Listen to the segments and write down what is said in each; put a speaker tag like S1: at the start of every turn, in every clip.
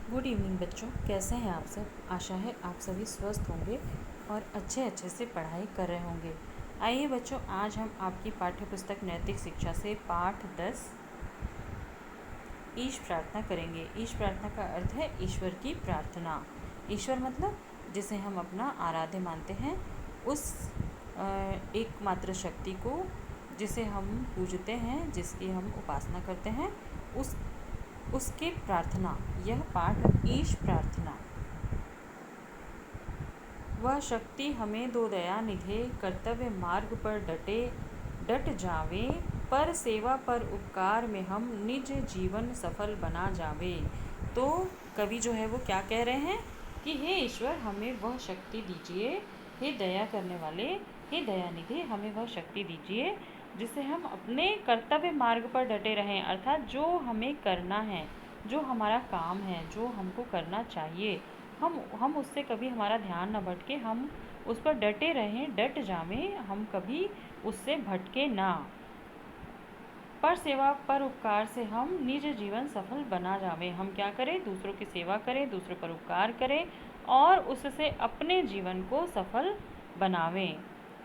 S1: Good evening बच्चों, कैसे हैं आप सब। आशा है आप सभी स्वस्थ होंगे और अच्छे से पढ़ाई कर रहे होंगे। आइए बच्चों, आज हम आपकी पाठ्य पुस्तक नैतिक शिक्षा से पाठ 10 ईश प्रार्थना करेंगे। ईश प्रार्थना का अर्थ है ईश्वर की प्रार्थना। ईश्वर मतलब जिसे हम अपना आराध्य मानते हैं, उस एकमात्र शक्ति को जिसे हम पूजते हैं, जिसकी हम उपासना करते हैं, उसके प्रार्थना। यह पाठ ईश प्रार्थना। वह शक्ति हमें दो दया निधे, कर्तव्य मार्ग पर डट जावे, पर सेवा पर उपकार में हम निज जीवन सफल बना जावे। तो कवि जो है वो क्या कह रहे हैं कि हे ईश्वर, हमें वह शक्ति दीजिए, हे दया करने वाले, हे दयानिधि, हमें वह शक्ति दीजिए जिससे हम अपने कर्तव्य मार्ग पर डटे रहें। अर्थात जो हमें करना है, जो हमारा काम है, जो हमको करना चाहिए, हम उससे कभी हमारा ध्यान न भटके, हम उस पर डटे रहें, डट जावें, हम कभी उससे भटके ना। पर सेवा पर उपकार से हम निज जीवन सफल बना जावें। हम क्या करें? दूसरों की सेवा करें, दूसरों पर उपकार करें और उससे अपने जीवन को सफल बनावें।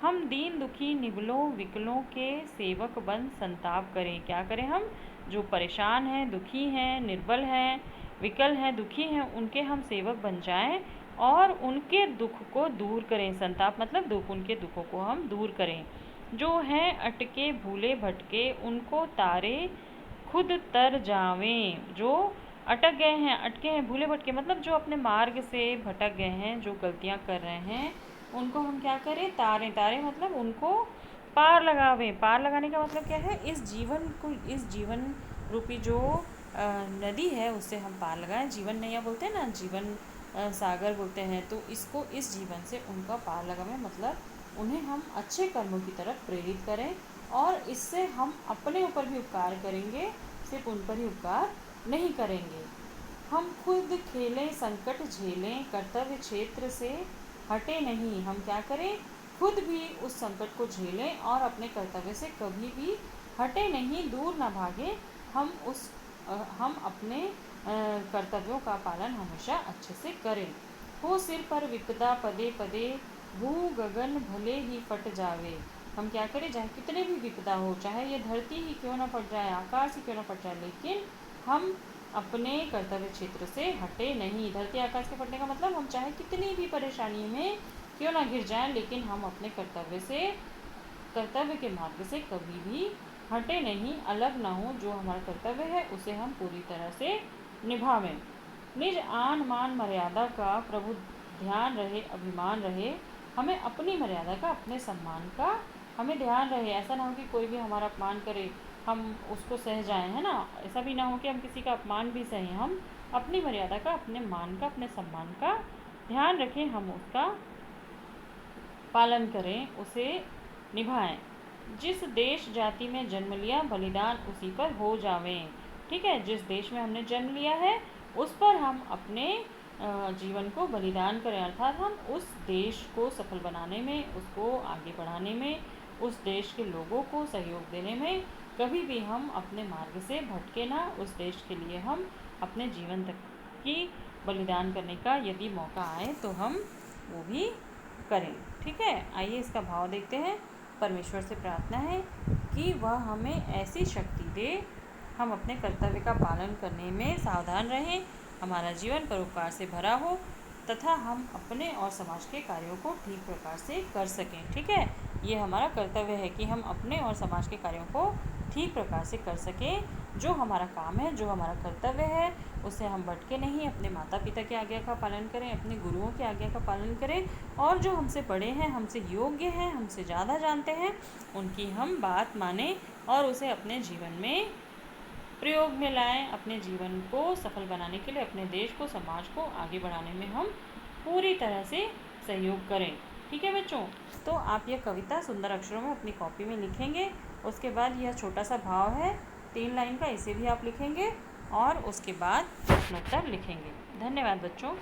S1: हम दीन दुखी निबलों विकलों के सेवक बन संताप करें। क्या करें? हम जो परेशान हैं, दुखी हैं, निर्बल हैं, विकल हैं, दुखी हैं, उनके हम सेवक बन जाएं और उनके दुख को दूर करें। संताप मतलब दुख, उनके दुखों को हम दूर करें। जो हैं अटके भूले भटके, उनको तारे खुद तर जावें। जो अटक गए हैं, अटके हैं, भूले भटके मतलब जो अपने मार्ग से भटक गए हैं, जो गलतियां कर रहे हैं, उनको हम क्या करें? तारें। तारें मतलब उनको पार लगावें। पार लगाने का मतलब क्या है? इस जीवन रूपी जो नदी है, उससे हम पार लगाएं। जीवन नैया बोलते हैं ना, जीवन सागर बोलते हैं। तो इसको, इस जीवन से उनका पार लगावें मतलब उन्हें हम अच्छे कर्मों की तरफ प्रेरित करें और इससे हम अपने ऊपर भी उपकार करेंगे, सिर्फ उन पर ही उपकार नहीं करेंगे। हम खुद खेलें, संकट झेलें, कर्तव्य क्षेत्र से हटे नहीं। हम क्या करें? खुद भी उस संकट को झेलें और अपने कर्तव्य से कभी भी हटे नहीं, दूर ना भागें। हम अपने कर्तव्यों का पालन हमेशा अच्छे से करें। हो सिर पर विपदा पदे पदे, भू गगन भले ही फट जावे। हम क्या करें? चाहे कितने भी विपदा हो, चाहे ये धरती ही क्यों ना फट जाए, आकाश ही क्यों ना फट जाए, लेकिन हम अपने कर्तव्य क्षेत्र से हटे नहीं। धरती आकाश के फटने का मतलब हम चाहे कितनी भी परेशानी में क्यों ना गिर जाएं, लेकिन हम अपने कर्तव्य के मार्ग से कभी भी हटे नहीं, अलग ना हो। जो हमारा कर्तव्य है उसे हम पूरी तरह से निभावें। निज आन मान मर्यादा का प्रभु ध्यान रहे, अभिमान रहे। हमें अपनी मर्यादा का, अपने सम्मान का हमें ध्यान रहे। ऐसा ना हो कि कोई भी हमारा अपमान करे, हम उसको सह जाएं, है ना। ऐसा भी ना हो कि हम किसी का अपमान भी सहें। हम अपनी मर्यादा का, अपने मान का, अपने सम्मान का ध्यान रखें, हम उसका पालन करें, उसे निभाएं। जिस देश जाति में जन्म लिया, बलिदान उसी पर हो जावें। ठीक है, जिस देश में हमने जन्म लिया है उस पर हम अपने जीवन को बलिदान करें। अर्थात हम उस देश को सफल बनाने में, उसको आगे बढ़ाने में, उस देश के लोगों को सहयोग देने में कभी भी हम अपने मार्ग से भटके ना। उस देश के लिए हम अपने जीवन तक की बलिदान करने का यदि मौका आए तो हम वो भी करें। ठीक है, आइए इसका भाव देखते हैं। परमेश्वर से प्रार्थना है कि वह हमें ऐसी शक्ति दे, हम अपने कर्तव्य का पालन करने में सावधान रहें, हमारा जीवन परोपकार से भरा हो तथा हम अपने और समाज के कार्यों को ठीक प्रकार से कर सकें। ठीक है, ये हमारा कर्तव्य है कि हम अपने और समाज के कार्यों को ठीक प्रकार से कर सकें। जो हमारा काम है, जो हमारा कर्तव्य है, उससे हम भटके नहीं, अपने माता पिता की आज्ञा का पालन करें, अपने गुरुओं की आज्ञा का पालन करें और जो हमसे बड़े हैं, हमसे योग्य हैं, हमसे ज़्यादा जानते हैं, उनकी हम बात मानें और उसे अपने जीवन में प्रयोग में लाएं। अपने जीवन को सफल बनाने के लिए अपने देश को, समाज को आगे बढ़ाने में हम पूरी तरह से सहयोग करें। ठीक है बच्चों, तो आप यह कविता सुंदर अक्षरों में अपनी कॉपी में लिखेंगे। उसके बाद यह छोटा सा भाव है 3 लाइन का, इसे भी आप लिखेंगे और उसके बाद प्रश्नोत्तर लिखेंगे। धन्यवाद बच्चों।